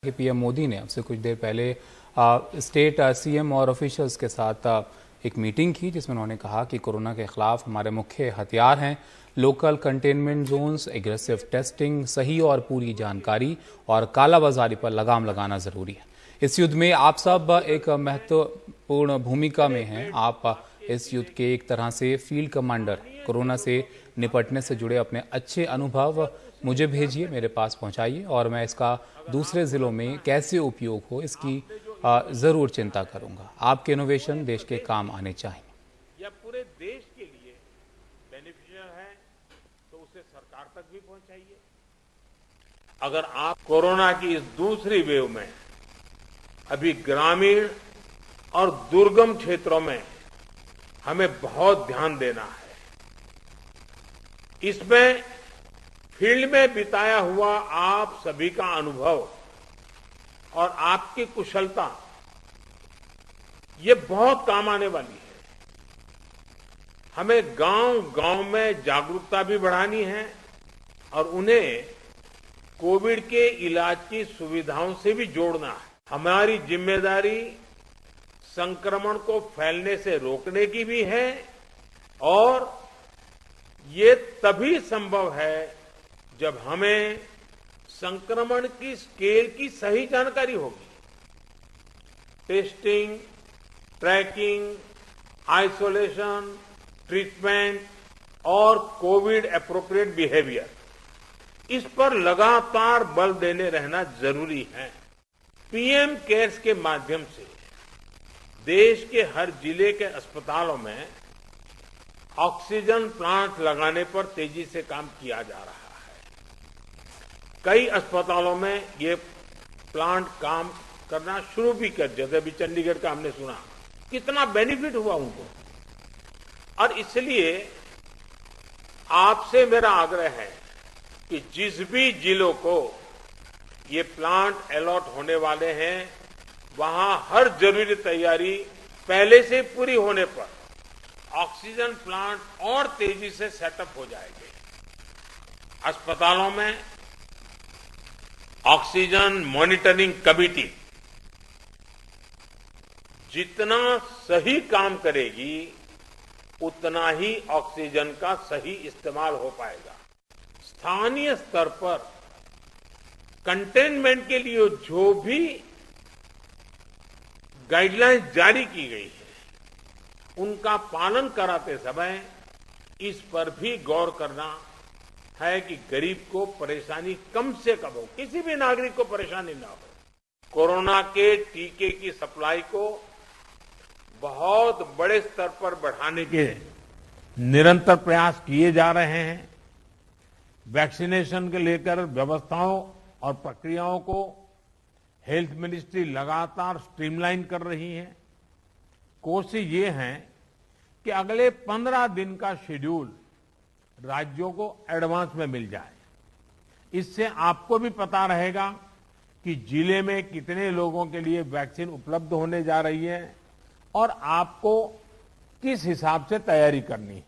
कि पीएम मोदी ने अब से कुछ देर पहले स्टेट सीएम और ऑफिशियल्स के साथ एक मीटिंग की, जिसमें उन्होंने कहा कि कोरोना के खिलाफ हमारे मुख्य हथियार हैं local containment zones, aggressive testing, सही और पूरी जानकारी और कालाबाजारी पर लगाम लगाना जरूरी है। इस युद्ध में आप सब एक महत्वपूर्ण भूमिका में हैं। आप इस युद्ध के एक तरह से फील्ड कमांडर। कोरोना से निपटने से जुड़े अपने अच्छे अनुभव मुझे भेजिए, मेरे पास पहुंचाइए और मैं इसका दूसरे जिलों में कैसे उपयोग हो इसकी जरूर चिंता करूंगा। आपके इनोवेशन देश के काम आने चाहिए। या पूरे देश के लिए बेनिफिशियल है तो उसे सरकार तक भी पहुंचाइए। अगर आप कोरोना की इस दूसरी वेव में अभी ग्रामीण और दुर्गम क्षेत्रों में हमें बहुत ध्यान देना है। इसमें फील्ड में बिताया हुआ आप सभी का अनुभव और आपकी कुशलता ये बहुत काम आने वाली है। हमें गांव-गांव में जागरूकता भी बढ़ानी है और उन्हें कोविड के इलाज की सुविधाओं से भी जोड़ना है। हमारी जिम्मेदारी संक्रमण को फैलने से रोकने की भी है और ये तभी संभव है जब हमें संक्रमण की स्केल की सही जानकारी होगी। टेस्टिंग, ट्रैकिंग, आइसोलेशन, ट्रीटमेंट और कोविड एप्रोप्रिएट बिहेवियर, इस पर लगातार बल देने रहना जरूरी है। पीएम केयर्स के माध्यम से देश के हर जिले के अस्पतालों में ऑक्सीजन प्लांट लगाने पर तेजी से काम किया जा रहा है। कई अस्पतालों में ये प्लांट काम करना शुरू भी कर, जैसे अभी चंडीगढ़ का हमने सुना, कितना बेनिफिट हुआ उनको। और इसलिए आपसे मेरा आग्रह है कि जिस भी जिलों को ये प्लांट अलॉट होने वाले हैं, वहां हर जरूरी तैयारी पहले से पूरी होने पर ऑक्सीजन प्लांट और तेजी से सेटअप हो जाएंगे। अस्पतालों में ऑक्सीजन मॉनिटरिंग कमेटी जितना सही काम करेगी, उतना ही ऑक्सीजन का सही इस्तेमाल हो पाएगा। स्थानीय स्तर पर कंटेनमेंट के लिए जो भी गाइडलाइंस जारी की गई है, उनका पालन कराते समय इस पर भी गौर करना है कि गरीब को परेशानी कम से कम हो, किसी भी नागरिक को परेशानी ना हो। कोरोना के टीके की सप्लाई को बहुत बड़े स्तर पर बढ़ाने के निरंतर प्रयास किए जा रहे हैं। वैक्सीनेशन के लेकर व्यवस्थाओं और प्रक्रियाओं को हेल्थ मिनिस्ट्री लगातार स्ट्रीमलाइन कर रही है। कोशिश ये है कि अगले 15 दिन का शेड्यूल राज्यों को एडवांस में मिल जाए। इससे आपको भी पता रहेगा कि जिले में कितने लोगों के लिए वैक्सीन उपलब्ध होने जा रही है और आपको किस हिसाब से तैयारी करनी है।